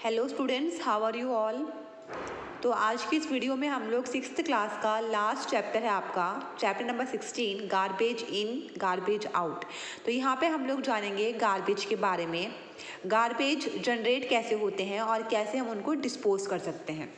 Hello students, how are you all. तो आज की इस वीडियो में हम लोग 6th क्लास का लास्ट चैप्टर है आपका chapter number 16 garbage in garbage out. तो यहाँ पे हम लोग जानेंगे गार्बेज के बारे में, गार्बेज जनरेट कैसे होते हैं और कैसे हम उनको डिस्पोज कर सकते हैं।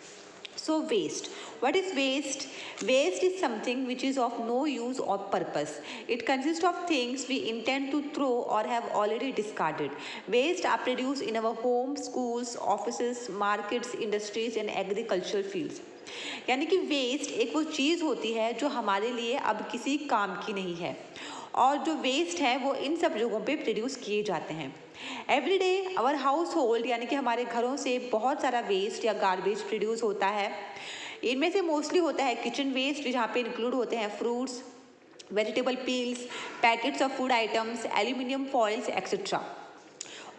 So waste. What is waste? Waste is something which is of no use or purpose. It consists of things we intend to throw or have already discarded. Waste are produced in our homes, schools, offices, markets, industries and agricultural fields. यानी कि waste एक वो चीज़ होती है जो हमारे लिए अब किसी काम की नहीं है, और जो वेस्ट है वो इन सब जगहों पे प्रोड्यूस किए जाते हैं। Every day our household यानी कि हमारे घरों से बहुत सारा वेस्ट या गार्बेज प्रोड्यूस होता है। इनमें से मोस्टली होता है किचन वेस्ट, जहाँ पे इंक्लूड होते हैं fruits, vegetable peels, packets of food items, aluminium foils etcetera.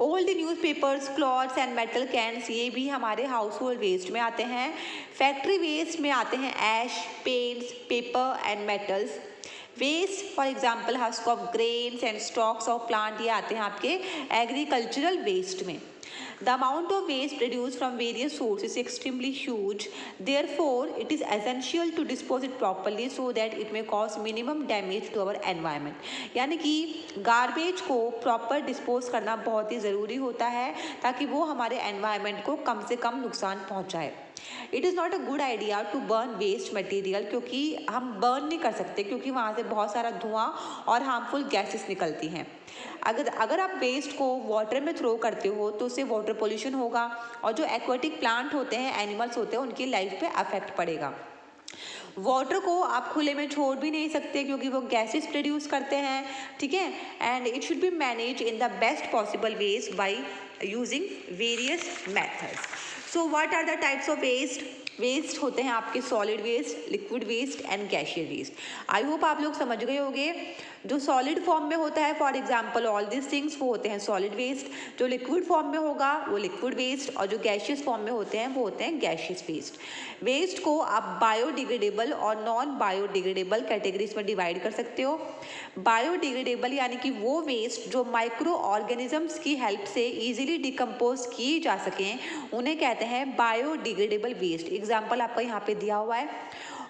Old newspapers, clothes and metal cans, ये भी हमारे हाउस होल्ड वेस्ट में आते हैं। फैक्ट्री वेस्ट में आते हैं ash, paints, paper and metals. Waste for example husk of grains and stalks of plant, ये आते हैं आपके एग्रीकल्चरल वेस्ट में। The amount of waste produced from various sources is extremely huge. Therefore, it is essential to dispose it properly so that it may cause minimum damage to our environment. यानी कि garbage को proper dispose करना बहुत ही ज़रूरी होता है ताकि वो हमारे एनवायरनमेंट को कम से कम नुकसान पहुंचाए। It is not a good idea to burn waste material, क्योंकि हम बर्न नहीं कर सकते क्योंकि वहाँ से बहुत सारा धुआं और हार्मफुल गैसेस निकलती हैं। अगर आप वेस्ट को वाटर में थ्रो करते हो तो उससे वाटर पोल्यूशन होगा, और जो एक्वाटिक प्लांट होते हैं, एनिमल्स होते हैं, उनकी लाइफ पे अफेक्ट पड़ेगा। वाटर को आप खुले में छोड़ भी नहीं सकते क्योंकि वो गैसेस प्रोड्यूस करते हैं, ठीक है। And it should be manage in the best possible ways by using various methods. So what are the types of waste? Waste होते हैं आपके solid waste, liquid waste and gaseous waste. I hope आप लोग समझ गए होंगे। जो solid form में होता है, for example all this things, वो होते हैं सॉलिड वेस्ट। जो लिक्विड फॉर्म में होगा वो लिक्विड वेस्ट, और जो गैसियस फॉर्म में होते हैं वो होते हैं गैसियस वेस्ट। वेस्ट को आप बायोडिग्रेडेबल और नॉन बायोडिग्रेडेबल कैटेगरीज में डिवाइड कर सकते हो। बायोडिग्रेडेबल यानी कि वो वेस्ट जो माइक्रो ऑर्गेनिजम्स की हेल्प से इजीली डिकम्पोज किए जा सकें, उन्हें कहते हैं बायोडिग्रेडेबल वेस्ट। एग्जाम्पल आपका यहाँ पे दिया हुआ है।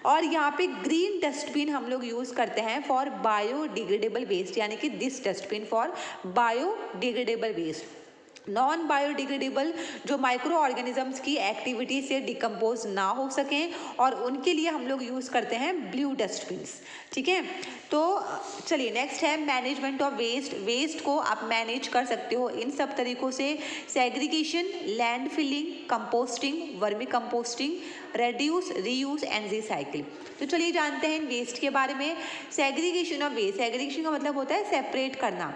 और यहाँ पे ग्रीन डस्टबिन हम लोग यूज़ करते हैं फॉर बायोडिग्रेडेबल वेस्ट, यानी कि this dustbin for biodegradable waste. Non biodegradable जो माइक्रो ऑर्गेनिजम्स की एक्टिविटी से डिकम्पोज ना हो सकें, और उनके लिए हम लोग यूज़ करते हैं ब्लू डस्टबिन्स, ठीक है। तो चलिए नेक्स्ट है मैनेजमेंट ऑफ वेस्ट। वेस्ट को आप मैनेज कर सकते हो इन सब तरीक़ों से: segregation, land filling, composting, vermi composting, reduce, reuse and recycle. तो चलिए जानते हैं इन वेस्ट के बारे में। सेग्रीगेशन ऑफ वेस्ट, सेग्रीगेशन का मतलब होता है सेपरेट करना।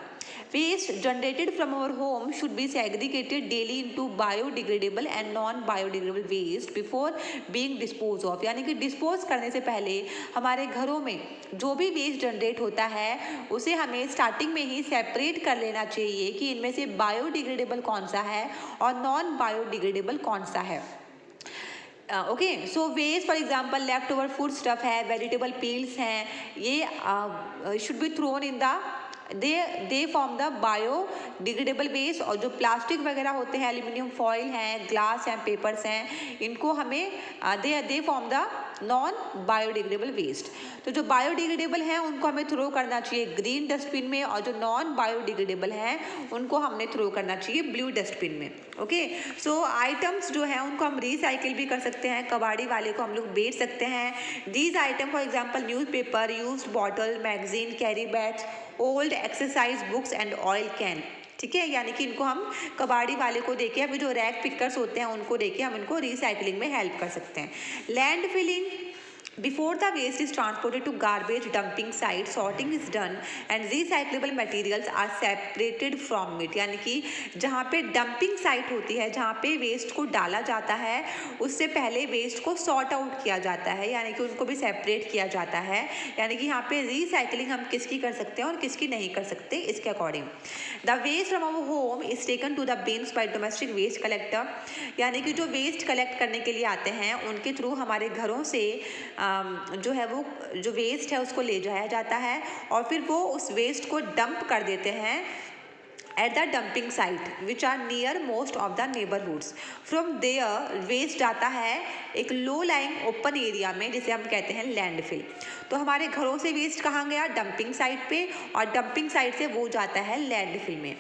Waste generated from our home should be segregated daily into biodegradable and non-biodegradable waste before being disposed of। यानी कि डिस्पोज करने से पहले हमारे घरों में जो भी वेस्ट जनरेट होता है उसे हमें स्टार्टिंग में ही सेपरेट कर लेना चाहिए कि इनमें से बायोडिग्रेडेबल कौन सा है और नॉन बायोडिग्रेडेबल कौन सा है। Okay, so waste for example left over food stuff है, वेजिटेबल पील्स हैं, ये should be thrown in the they form the biodegradable waste. और जो प्लास्टिक वगैरह होते हैं, एल्यूमिनियम फॉइल हैं, ग्लास हैं, पेपर्स हैं, इनको हमें they form the non biodegradable waste. तो जो बायोडिग्रेडेबल हैं उनको हमें थ्रो करना चाहिए ग्रीन डस्टबिन में, और जो नॉन बायोडिग्रेडेबल हैं उनको हमने थ्रो करना चाहिए ब्लू डस्टबिन में। ओके, सो आइटम्स जो हैं उनको हम रिसाइकिल भी कर सकते हैं, कबाड़ी वाले को हम लोग बेच सकते हैं। These item for example newspaper, used bottle, magazine, carry bags, old exercise books and oil can, ठीक है। यानी कि इनको हम कबाड़ी वाले को देके, अभी जो रैक पिकर्स होते हैं उनको देके हम इनको रिसाइकलिंग में हेल्प कर सकते हैं। Land filling, before the waste is transported to garbage dumping site, sorting is done and recyclable materials are separated from it। यानी कि जहाँ पे डंपिंग साइट होती है, जहाँ पे वेस्ट को डाला जाता है, उससे पहले वेस्ट को सॉर्ट आउट किया जाता है, यानी कि उनको भी सेपरेट किया जाता है। यानी कि यहाँ पे रिसाइकलिंग हम किसकी कर सकते हैं और किसकी नहीं कर सकते, इसके according. The waste from our home is taken to the bins by domestic waste collector. यानी कि जो वेस्ट कलेक्ट करने के लिए आते हैं उनके थ्रू हमारे घरों से जो है वो जो वेस्ट है उसको ले जाया जाता है, और फिर वो उस वेस्ट को डंप कर देते हैं at the dumping site which are near most of the neighborhoods. From there waste जाता है एक low lying open area में जिसे हम कहते हैं landfill. तो हमारे घरों से वेस्ट कहाँ गया? डंपिंग साइट पे, और डंपिंग साइट से वो जाता है लैंडफिल में.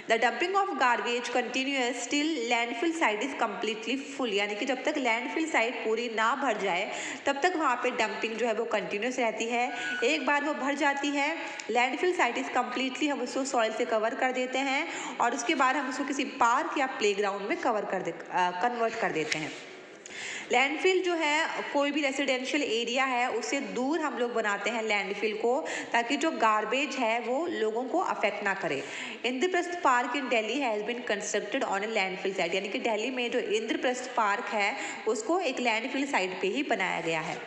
The dumping of garbage continuous till landfill site is completely full, यानी कि जब तक लैंडफिल साइट पूरी ना भर जाए तब तक वहाँ पे डंपिंग जो है वो कंटिन्यूस रहती है. एक बार वो भर जाती है, लैंडफिल साइट इज कम्प्लीटली, हम उसको सॉइल से कवर कर देते हैं और उसके बाद हम उसको किसी पार्क या प्लेग्राउंड में कन्वर्ट कर देते हैं. लैंडफिल जो है कोई भी रेसिडेंशियल एरिया है उससे दूर हम लोग बनाते हैं लैंडफिल को, ताकि जो गार्बेज है वो लोगों को अफेक्ट ना करे. Indraprastha park in Delhi has been constructed on a landfill site, यानी कि दिल्ली में जो इंद्रप्रस्थ पार्क है उसको एक लैंडफिल साइट पे ही बनाया गया है.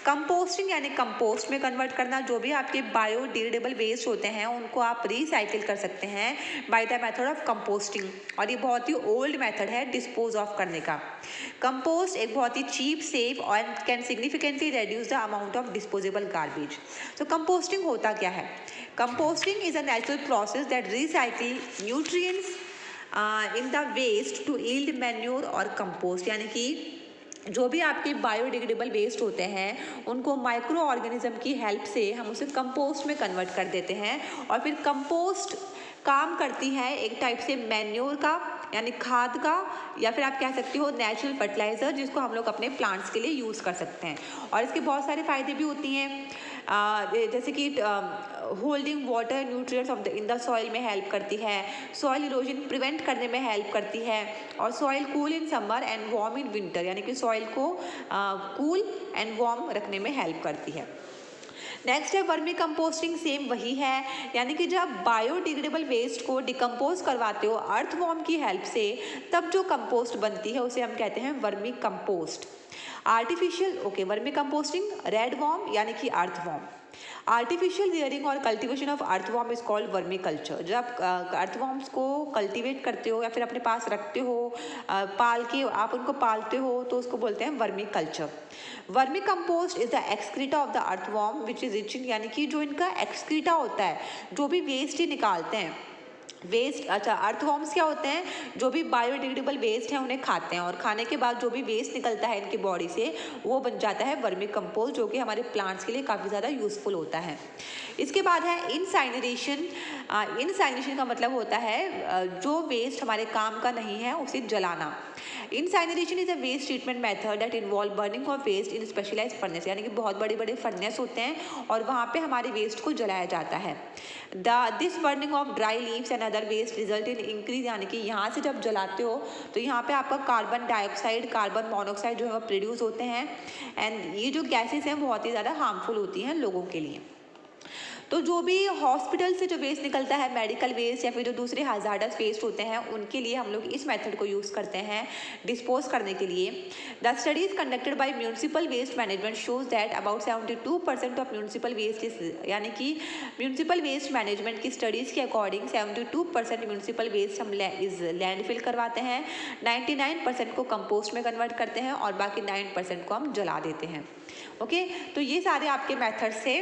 कंपोस्टिंग यानी कंपोस्ट में कन्वर्ट करना. जो भी आपके बायोडिग्रेडेबल वेस्ट होते हैं उनको आप रिसाइकिल कर सकते हैं by the method of composting, और ये बहुत ही ओल्ड मेथड है डिस्पोज ऑफ करने का. कंपोस्ट एक बहुत ही चीप, सेफ और can significantly reduce the amount of disposable garbage. तो कंपोस्टिंग होता क्या है? Composting is a natural process that recycle nutrients in the waste to yield manure और कंपोस्ट, यानी कि जो भी आपके बायोडिग्रेडेबल वेस्ट होते हैं उनको माइक्रो ऑर्गेनिज्म की हेल्प से हम उसे कंपोस्ट में कन्वर्ट कर देते हैं, और फिर कंपोस्ट काम करती है एक टाइप से मैन्योर का, यानी खाद का, या फिर आप कह सकते हो नेचुरल फर्टिलाइज़र, जिसको हम लोग अपने प्लांट्स के लिए यूज़ कर सकते हैं. और इसके बहुत सारे फ़ायदे भी होती हैं, जैसे कि holding water nutrients in the soil में हेल्प करती है, सॉइल इरोजन प्रिवेंट करने में हेल्प करती है, और soil cool in summer and warm in winter, यानी कि सॉइल को कूल एंड वार्म रखने में हेल्प करती है. नेक्स्ट है वर्मी कंपोस्टिंग. सेम वही है, यानी कि जब बायोडिग्रेडेबल वेस्ट को डिकम्पोज करवाते हो अर्थवॉर्म की हेल्प से, तब जो कंपोस्ट बनती है उसे हम कहते हैं vermi compost. Artificial vermi composting, red worm यानी कि अर्थवॉर्म. आर्टिफिशियल रियरिंग और cultivation of earthworm is called vermi culture. जब अर्थवॉर्म्स को कल्टीवेट करते हो या फिर अपने पास रखते हो, पाल के आप उनको पालते हो, तो उसको बोलते हैं vermi culture. Vermi compost is the excreta of the earthworm which is rich in, यानी कि जो इनका एक्सक्रीटा होता है, जो भी वेस्ट ही निकालते हैं वेस्ट. अच्छा, अर्थवॉर्म्स क्या होते हैं? जो भी बायोडिग्रेडेबल वेस्ट है उन्हें खाते हैं, और खाने के बाद जो भी वेस्ट निकलता है इनकी बॉडी से वो बन जाता है वर्मी कंपोस्ट, जो कि हमारे प्लांट्स के लिए काफ़ी ज़्यादा यूज़फुल होता है. इसके बाद है इंसाइनरेशन. इंसाइनरेशन का मतलब होता है जो वेस्ट हमारे काम का नहीं है उसे जलाना. Incineration is a waste treatment method that involve burning of waste in specialized furnace, यानी कि बहुत बड़े बड़े फर्नेस होते हैं और वहाँ पे हमारे वेस्ट को जलाया जाता है. This burning of dry leaves and other waste result in increase, यानी कि यहाँ से जब जलाते हो तो यहाँ पे आपका कार्बन डाइऑक्साइड, कार्बन मोनोऑक्साइड जो है वो प्रोड्यूस होते हैं, एंड ये जो गैसेस हैं बहुत ही ज़्यादा हार्मफुल होती हैं लोगों के लिए. तो जो भी हॉस्पिटल से जो वेस्ट निकलता है, मेडिकल वेस्ट या फिर जो दूसरे हजार्डस वेस्ट होते हैं, उनके लिए हम लोग इस मेथड को यूज़ करते हैं डिस्पोज करने के लिए. The studies conducted by municipal waste management shows that about 72% of municipal waste is, यानी कि म्यूनसिपल वेस्ट मैनेजमेंट की स्टडीज़ के अकॉर्डिंग 72% म्यूनसिपल वेस्ट हम इज लैंडफिल करवाते हैं, 99% को कंपोस्ट में कन्वर्ट करते हैं और बाकी 9% को हम जला देते हैं. ओके, तो ये सारे आपके मेथड्स से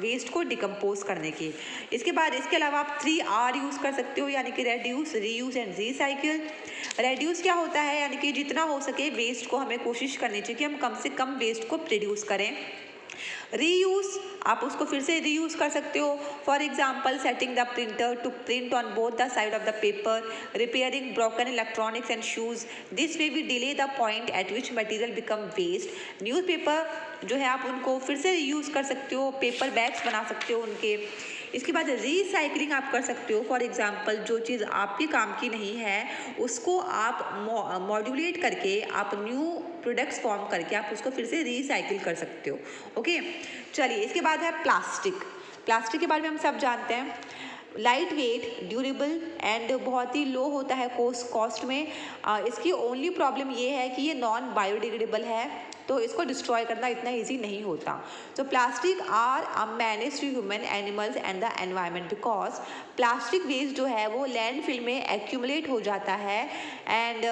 वेस्ट को डिकम्पोज करने के. इसके बाद इसके अलावा आप 3R यूज़ कर सकते हो, यानी कि reduce, reuse and recycle. Reduce क्या होता है? यानी कि जितना हो सके वेस्ट को हमें कोशिश करनी चाहिए कि हम कम से कम वेस्ट को प्रोड्यूस करें. रीयूज, आप उसको फिर से रीयूज कर सकते हो. For example, setting the printer to print on both the side of the paper, repairing broken electronics and shoes. This way we delay the point at which material become waste. Newspaper जो है आप उनको फिर से reuse कर सकते हो, paper bags बना सकते हो उनके. इसके बाद रीसाइक्लिंग आप कर सकते हो. फॉर एग्जांपल, जो चीज़ आपके काम की नहीं है उसको आप मॉड्यूलेट करके, आप न्यू प्रोडक्ट्स फॉर्म करके आप उसको फिर से रीसाइकिल कर सकते हो. ओके, चलिए इसके बाद है प्लास्टिक. प्लास्टिक के बारे में हम सब जानते हैं. लाइट वेट, ड्यूरेबल एंड बहुत ही लो होता है कॉस्ट में. इसकी ओनली प्रॉब्लम ये है कि ये नॉन बायोडिग्रेडेबल है, तो इसको डिस्ट्रॉय करना इतना इजी नहीं होता. तो plastic are a menace to human, animals and the environment, because plastic waste जो है वो लैंडफिल में एक्यूमुलेट हो जाता है, and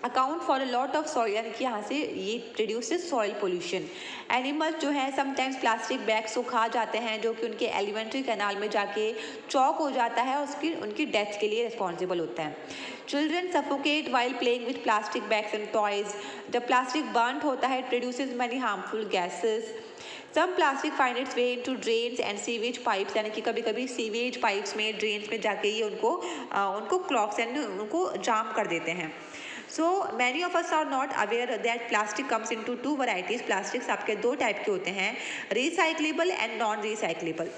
account for a lot of soil, यानी कि यहाँ से ये रिड्यूसेस सॉइल पोल्यूशन। एनिमल्स जो है समटाइम्स प्लास्टिक बैग्स को खा जाते हैं, जो कि उनके एलिमेंट्री कैनाल में जाके चौक हो जाता है, उसकी उनकी डेथ के लिए रिस्पॉन्सिबल होता है। Children suffocate while playing with plastic bags and toys. जब प्लास्टिक बर्न होता है, it produces many harmful gases. Some plastic find its way into drains and sewage pipes, यानी कि कभी कभी सीवेज पाइप्स में, ड्रेन्स में जाके ये उनको क्लॉग्स एंड उनको जाम कर देते हैं। So many of us are not aware that plastic comes into two varieties. Plastics आपके दो टाइप के होते हैं, recyclable and non-recyclable.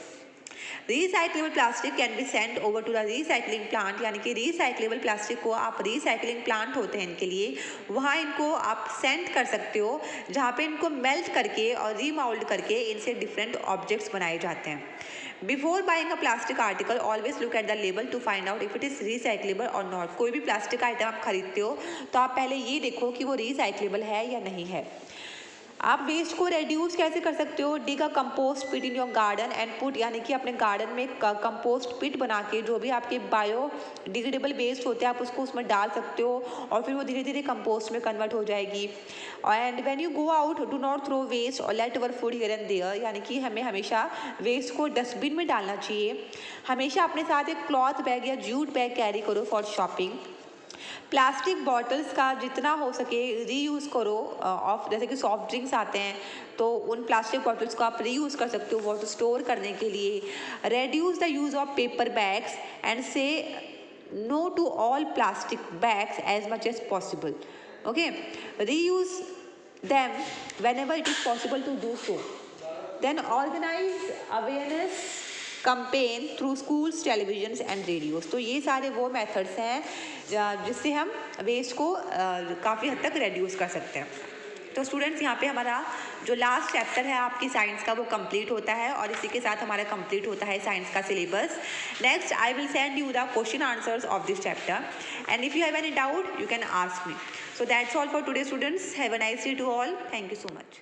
Recyclable plastic can be sent over to the recycling plant, यानी कि recyclable plastic को आप recycling plant होते हैं इनके लिए, वहाँ इनको आप send कर सकते हो, जहाँ पे इनको melt करके और remold करके इनसे different objects बनाए जाते हैं। Before buying a plastic article, always look at the label to find out if it is recyclable or not. कोई भी प्लास्टिक आइटम आप खरीदते हो तो आप पहले ये देखो कि वो रिसाइक्लेबल है या नहीं है। आप वेस्ट को रेड्यूस कैसे कर सकते हो? Dig a compost pit in your garden and put, यानी कि अपने गार्डन में कंपोस्ट पिट बना के जो भी आपके बायो डिग्रेडेबल वेस्ट होते हैं आप उसको उसमें डाल सकते हो और फिर वो धीरे धीरे कंपोस्ट में कन्वर्ट हो जाएगी। And when you go out, do not throw waste और let our food here and there, यानी कि हमें हमेशा वेस्ट को डस्टबिन में डालना चाहिए। हमेशा अपने साथ एक क्लॉथ बैग या जूट बैग कैरी करो फॉर शॉपिंग। प्लास्टिक बॉटल्स का जितना हो सके रीयूज़ करो। जैसे कि सॉफ्ट ड्रिंक्स आते हैं तो उन प्लास्टिक बॉटल्स को आप रीयूज़ कर सकते हो वाटर स्टोर करने के लिए। Reduce the use of paper bags and say no to all plastic bags as much as possible. Okay, reuse them whenever it is possible to do so. Then organize awareness campaign through schools, televisions and radios. तो ये सारे वो methods हैं जिससे हम waste को काफ़ी हद तक रेड्यूस कर सकते हैं। तो स्टूडेंट्स, यहाँ पे हमारा जो लास्ट चैप्टर है आपकी साइंस का वो कंप्लीट होता है और इसी के साथ हमारा कंप्लीट होता है साइंस का syllabus. Next I will send you the question answers of this chapter and if you have any doubt you can ask me. So that's all for today students. Have a nice day to all. Thank you so much.